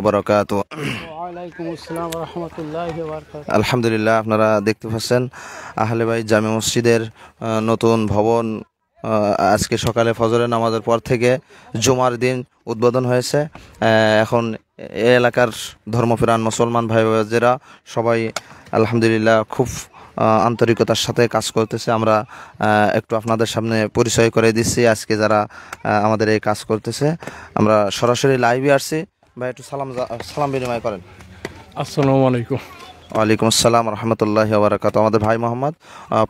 বারাকাতু। ওয়ালাইকুম আসসালাম ওয়া রাহমাতুল্লাহি ওয়া বারাকাতুহু। আলহামদুলিল্লাহ, আপনারা দেখতে পাচ্ছেন আহলে বাইত জামে মসজিদের নতুন ভবন আজকে সকালে ফজরের নামাজের পর থেকে জুমার দিন উদ্বোধন হয়েছে। এখন এই এলাকার ধর্মপ্রাণ মুসলমান ভাই বোনেরা সবাই আলহামদুলিল্লাহ খুব আন্তরিকতার সাথে কাজ করতেছে। আমরা একটু আপনাদের সামনে পরিচয় করে দিচ্ছি আজকে যারা আমাদের এই কাজ করতেছে। আমরা সরাসরি লাইভে আসছি। ভাই একটু সালাম বিনিময় করেন। আসসালামু আলাইকুম। ওয়ালাইকুম আসসালাম রহমতুল্লাহি ওয়া বারাকাতুহু। আমাদের ভাই মোহাম্মদ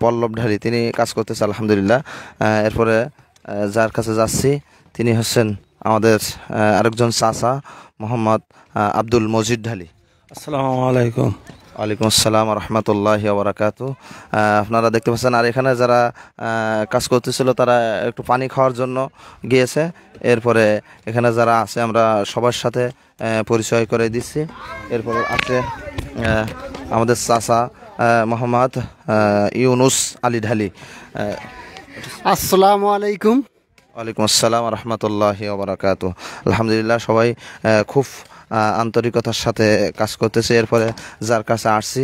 পল্লব ঢালি, তিনি কাজ করতেছে আলহামদুলিল্লাহ। এরপরে যার কাছে যাচ্ছি তিনি হচ্ছেন আমাদের আরেকজন চাচা মোহাম্মদ আব্দুল মজিদ ঢালি। আসসালামু আলাইকুম। ওয়ালাইকুম আসসালাম রহমতুল্লাহি ওয়া বারাকাতুহু। আপনারা দেখতে পাচ্ছেন, আর এখানে যারা কাজ করতেছিল তারা একটু পানি খাওয়ার জন্য গিয়েছে। এরপরে এখানে যারা আছে আমরা সবার সাথে পরিচয় করে দিচ্ছি। এরপরে আছে আমাদের চাচা মোহাম্মদ ইউনুস আলী ঢালি। আসসালামু আলাইকুম। ওয়ালাইকুম আসসালাম রহমতুল্লাহি ওয়া বারাকাতুহু। আলহামদুলিল্লাহ সবাই খুব আন্তরিকতার সাথে কাজ করতেছে। এরপরে যার কাছে আসছি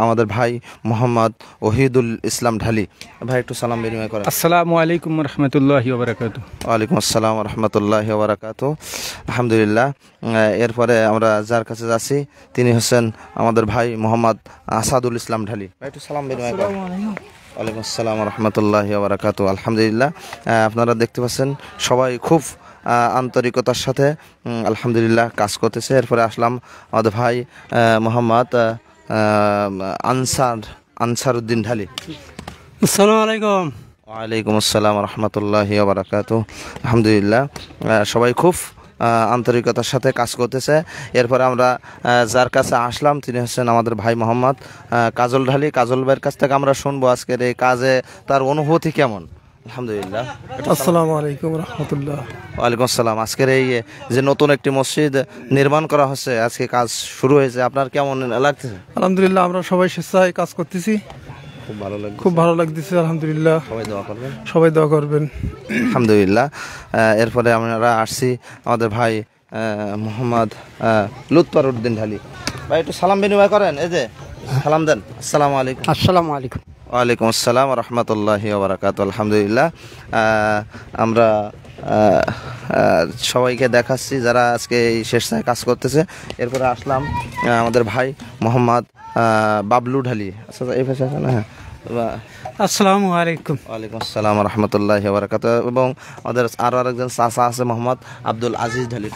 আমাদের ভাই মোহাম্মদ ওহিদুল ইসলাম ঢালি। ভাই একটু সালাম বিনিময় করেন। আসসালামু আলাইকুম ওয়া রাহমাতুল্লাহি ওয়া বারাকাতুহু। ওয়ালাইকুম আসসালাম রহমতুল্লাহি ওয়া বারাকাতুহু। আলহামদুলিল্লাহ এরপরে আমরা যার কাছে যাচ্ছি তিনি হচ্ছেন আমাদের ভাই মোহাম্মদ আসাদুল ইসলাম ঢালি। ভাই একটু সালাম বিনিময় করেন। ওয়ালাইকুম আসসালাম রহমতুল্লাহি ওয়া বারাকাতুহু। আলহামদুলিল্লাহ আপনারা দেখতে পাচ্ছেন সবাই খুব আন্তরিকতার সাথে আলহামদুলিল্লাহ কাজ করতেছে। এরপরে আসলাম আমাদের ভাই মোহাম্মদ আনসার উদ্দিন ঢালি। আসসালামু আলাইকুম। ওয়ালাইকুম আসসালাম রহমতুল্লাহি ওয়া বারাকাতুহু। আলহামদুলিল্লাহ সবাই খুব আন্তরিকতার সাথে কাজ করতেছে। এরপরে আমরা যার কাছে আসলাম তিনি হচ্ছেন আমাদের ভাই মোহাম্মদ কাজল ঢালি। কাজল ভাইয়ের কাছ থেকে আমরা শুনবো আজকের এই কাজে তার অনুভূতি কেমন। আলহামদুলিল্লাহ। আসসালামু আলাইকুম রাহমাতুল্লাহ। ওয়ালাইকুম আসসালাম। আজকের এই যে নতুন একটি মসজিদ নির্মাণ করা হচ্ছে, আজকে কাজ শুরু হয়েছে, আপনার কেমন লাগতেছে? আলহামদুলিল্লাহ আমরা সবাই স্বেচ্ছায় কাজ করতেছি। খুব ভালো লাগছে। খুব ভালো লাগতেছে আলহামদুলিল্লাহ। সবাই দোয়া করবেন। সবাই দোয়া করবেন। আলহামদুলিল্লাহ এরপরে আমরা আসছি আমাদের ভাই মোহাম্মদ লুৎফর উদ্দিন ঢালি। ভাই একটু সালাম বিনিময় করেন, এই যে সালাম দেন। আসসালামু আলাইকুম। আসসালামু আলাইকুম। ওয়ালাইকুম আসসালাম রহমতুল্লাহি ওয়া বারাকাতুহু। আলহামদুলিল্লাহ আমরা সবাইকে দেখাচ্ছি যারা আজকে এই স্বেচ্ছায় কাজ করতেছে। এরপরে আসলাম আমাদের ভাই মোহাম্মদ বাবলু ঢালি। আচ্ছা এই ভাষা আছে না? হ্যাঁ। আসসালামু আলাইকুম। ওয়ালাইকুম আসসালাম রহমতুল্লাহি ওয়া বারাকাতুহু। এবং আমাদের আরও আরেকজন চাচা আছে মোহাম্মদ আব্দুল আজিজ ঢালি।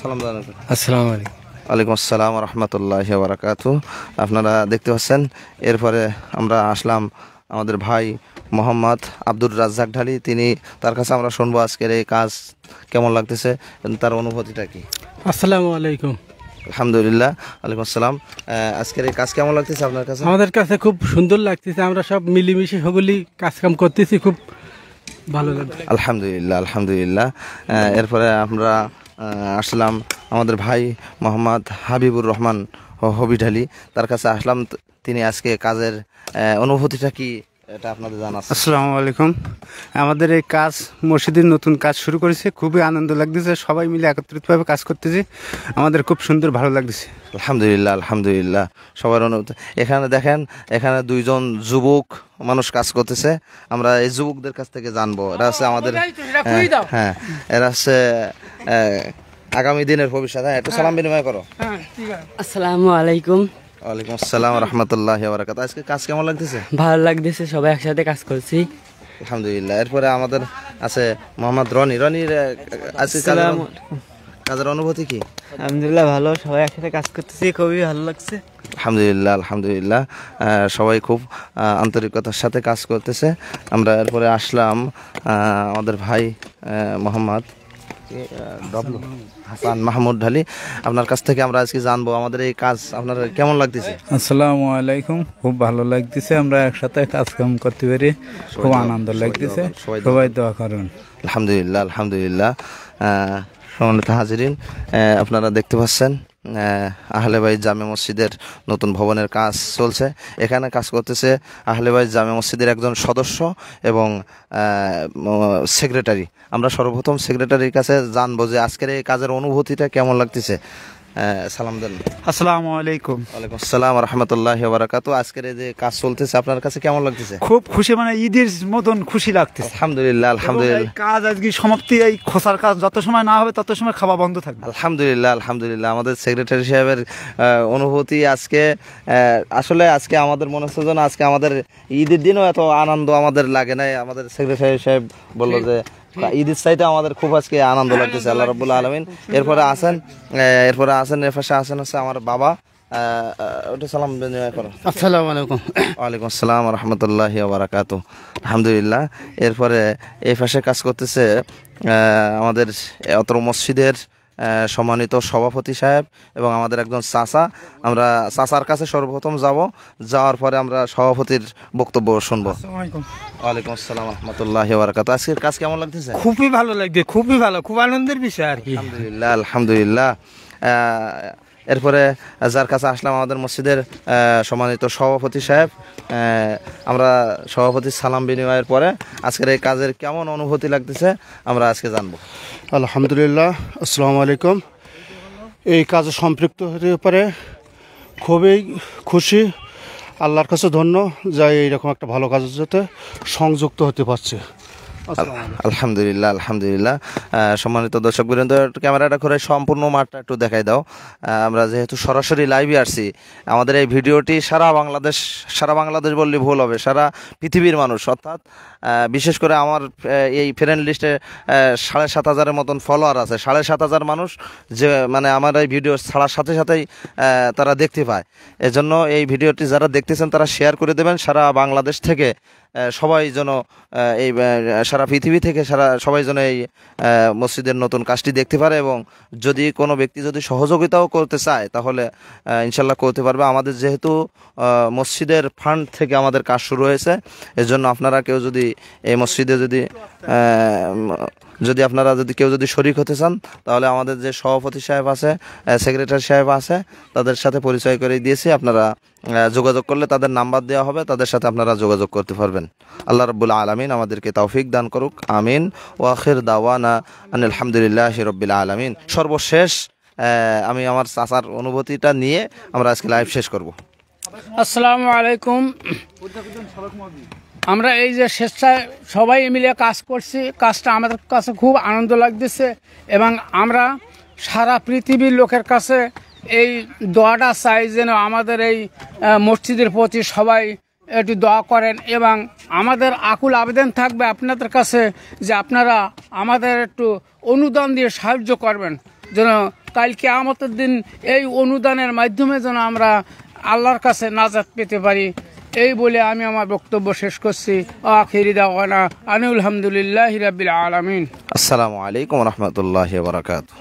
সালাম জানাবেন। আসসালামু আলাইকুম। ওয়ালাইকুম আসসালাম রহমতুল্লাহি ওয়া বারাকাতুহু। আপনারা দেখতে পাচ্ছেন। এরপরে আমরা আসলাম আমাদের ভাই মোহাম্মদ আব্দুর রাজ্জাক ঢালি। তার কাছে আমরা শুনবো আজকের এই কাজ কেমন লাগতেছে, তার অনুভূতিটা কি। আসসালামু আলাইকুম। আলহামদুলিল্লাহ। ওয়ালাইকুম আসসালাম। আজকের এই কাজ কেমন লাগতেছে আপনার কাছে? আমাদের কাছে খুব সুন্দর লাগতেছে। আমরা সব মিলেমিশে সকলেই কাজ কাম করতেছি, খুব ভালো লাগছে। আলহামদুলিল্লাহ আলহামদুলিল্লাহ। এরপরে আমরা আসলাম আমাদের ভাই মোহাম্মদ হাবিবুর রহমান হবি ঢালি। তার কাছে আসলাম, তিনি আজকে কাজের অনুভূতিটা কি এটা আপনাদের জানা আছে? আসসালামু আলাইকুম। আমাদের এই কাজ মসজিদের নতুন কাজ শুরু করেছে, খুবই আনন্দ লাগতেছে। সবাই মিলে একত্রিতভাবে কাজ করতেছি, আমাদের খুব সুন্দর ভালো লাগতেছে। আলহামদুলিল্লাহ আলহামদুলিল্লাহ সবার অনুভূতি। এখানে দেখেন, এখানে দুইজন যুবক মানুষ কাজ করতেছে। আমরা এই যুবকদের কাছ থেকে জানবো। এরা হচ্ছে আমাদের হ্যাঁ এরা হচ্ছে আগামী দিনের ভবিষ্যৎ। হ্যাঁ একটু সালাম বিনিময় করো। আসসালামু আলাইকুম। ওয়ালাইকুম আসসালাম রহমতুল্লাহি ওয়া বারাকাতুহু। আজকে কাজ কেমন লাগতেছে? ভালো লাগতেছে, সবাই একসাথে কাজ করছি। আলহামদুলিল্লাহ। এরপরে আমাদের আছে মোহাম্মদ রনির আজকে কাজের অনুভূতি কি? আলহামদুলিল্লাহ ভালো, সবাই একসাথে কাজ করতেছি, খুবই ভালো লাগছে। আলহামদুলিল্লাহ আলহামদুলিল্লাহ সবাই খুব আন্তরিকতার সাথে কাজ করতেছে। আমরা এরপরে আসলাম আমাদের ভাই মোহাম্মদ হাসান মাহমুদ ঢালি। আপনার কাছ থেকে আমরা আজকে জানবো আমাদের এই কাজ আপনার কেমন লাগতেছে। আসসালামু আলাইকুম। খুব ভালো লাগতেছে, আমরা একসাথে কাজ কাম করতে পারি, খুব আনন্দ লাগতেছে। সবাই দোয়া করুন। আলহামদুলিল্লাহ আলহামদুলিল্লাহ। সম্মানিত হাজিরিন, আপনারা দেখতে পাচ্ছেন আহলে বাইত জামে মসজিদের নতুন ভবনের কাজ চলছে। এখানে কাজ করতেছে আহলে বাইত জামে মসজিদের একজন সদস্য এবং সেক্রেটারি। আমরা সর্বপ্রথম সেক্রেটারির কাছে জানবো যে আজকের এই কাজের অনুভূতিটা কেমন লাগতেছে। সালাম দেন। আসসালামু আলাইকুম। ওয়ালাইকুম আসসালাম রহমতুল্লাহি ওয়া বারাকাতুহু। আজকের এই যে কাজ চলতেছে আপনার কাছে কেমন লাগতেছে? খুব খুশি, মানে ঈদের মতন খুশি লাগতেছে। আলহামদুলিল্লাহ আলহামদুলিল্লাহ। এবং এই কাজ আজকে সমাপ্তি, এই খোসার কাজ যত সময় না হবে তত সময় খাওয়া বন্ধ থাকবে। আলহামদুলিল্লাহ আলহামদুলিল্লাহ। আমাদের সেক্রেটারি সাহেবের অনুভূতি আজকে আসলে আজকে আমাদের মনে হচ্ছে যেন আজকে আমাদের ঈদের দিনও এত আনন্দ আমাদের লাগে নাই। আমাদের সেক্রেটারি সাহেব বললো যে ঈদের চাইতে আমাদের খুব আজকে আনন্দ লাগতেছে। আল্লাহ রাব্বুল আলামিন। এরপরে আসেন এর পাশে আসেন হচ্ছে আমার বাবা। ওটা সালাম বিনিময় করো। আসসালামু আলাইকুম। ওয়ালাইকুম আসসালাম রহমতুল্লাহি ওয়া বারাকাতুহু। আলহামদুলিল্লাহ। এরপরে এই পাশে কাজ করতেছে আমাদের অত্র মসজিদের সম্মানিত সভাপতি সাহেব এবং আমাদের একজন চাচা। আমরা চাচার কাছে সর্বপ্রথম যাওয়ার পরে আমরা সভাপতির বক্তব্য শুনবো। ওয়ালাইকুম আসসালাম রহমতুল্লাহি ওয়া বারাকাতুহু। আজকের কাজ কেমন লাগতেছে? খুবই ভালো লাগছে, খুবই ভালো, খুব আনন্দের বিষয় আর কি। আলহামদুলিল্লাহ আলহামদুলিল্লাহ। এরপরে যার কাছে আসলাম আমাদের মসজিদের সম্মানিত সভাপতি সাহেব। আমরা সভাপতির সালাম বিনিময়ের পরে আজকের এই কাজের কেমন অনুভূতি লাগতেছে আমরা আজকে জানবো। আলহামদুলিল্লাহ, আসসালামু আলাইকুম। এই কাজে সম্পৃক্ত হতে পারে খুবই খুশি, আল্লাহর কাছে ধন্য যে এইরকম একটা ভালো কাজের সাথে সংযুক্ত হতে পারছে। আলহামদুলিল্লাহ আলহামদুলিল্লাহ। সম্মানিত দর্শক বৃন্দ, ক্যামেরাটা করে সম্পূর্ণ মাঠটা একটু দেখাই দাও। আমরা যেহেতু সরাসরি লাইভে আসছি, আমাদের এই ভিডিওটি সারা বাংলাদেশ বললে ভুল হবে, সারা পৃথিবীর মানুষ, অর্থাৎ বিশেষ করে আমার এই ফ্রেন্ড লিস্টে 7,500 মতন ফলোয়ার আছে। 7,500 মানুষ যে মানে আমার এই ভিডিও ছাড়ার সাথে সাথেই তারা দেখতে পায়। এজন্য এই ভিডিওটি যারা দেখতেছেন তারা শেয়ার করে দেবেন। সারা বাংলাদেশ থেকে সবাই যেন এই সারা পৃথিবী থেকে সবাই যেন এই মসজিদের নতুন কাজটি দেখতে পারে এবং যদি কোনো ব্যক্তি যদি সহযোগিতাও করতে চায় তাহলে ইনশাল্লাহ করতে পারবে। আমাদের যেহেতু মসজিদের ফান্ড থেকে আমাদের কাজ শুরু হয়েছে, এজন্য আপনারা কেউ যদি এই মসজিদে যদি আপনারা কেউ যদি শরিক হতে চান তাহলে আমাদের যে সভাপতি সাহেব আছে, সেক্রেটারি সাহেব আছে, তাদের সাথে পরিচয় করে দিয়েছি। আপনারা যোগাযোগ করলে তাদের নাম্বার দেওয়া হবে, তাদের সাথে আপনারা যোগাযোগ করতে পারবেন। আল্লাহ রাব্বুল আলামিন আমাদেরকে তৌফিক দান করুক, আমিন। ওয়া আখির দাওয়ানা আনিল হামদুলিল্লাহি রাব্বিল আলামিন। সর্বশেষ আমি আমার চাচার অনুভূতিটা নিয়ে আমরা আজকে লাইভ শেষ করব। আসসালামু আলাইকুম। আমরা এই যে স্বেচ্ছায় সবাই মিলে কাজ করছি, কাজটা আমাদের কাছে খুব আনন্দ লাগতেছে এবং আমরা সারা পৃথিবীর লোকের কাছে এই দোয়াটা চাই যেন আমাদের এই মসজিদের প্রতি সবাই একটু দোয়া করেন এবং আমাদের আকুল আবেদন থাকবে আপনাদের কাছে যে আপনারা আমাদের একটু অনুদান দিয়ে সাহায্য করবেন যেন কাল কিয়ামতের দিন এই অনুদানের মাধ্যমে যেন আমরা আল্লাহর কাছে নাজাত পেতে পারি। এই বলে আমি আমার বক্তব্য শেষ করছি। আখিরি দাওয়ানা আনিল হামদুলিল্লাহি রাব্বিল আলামিন। আসসালামু আলাইকুম ওয়া রাহমাতুল্লাহি ওয়া বারাকাতুহু।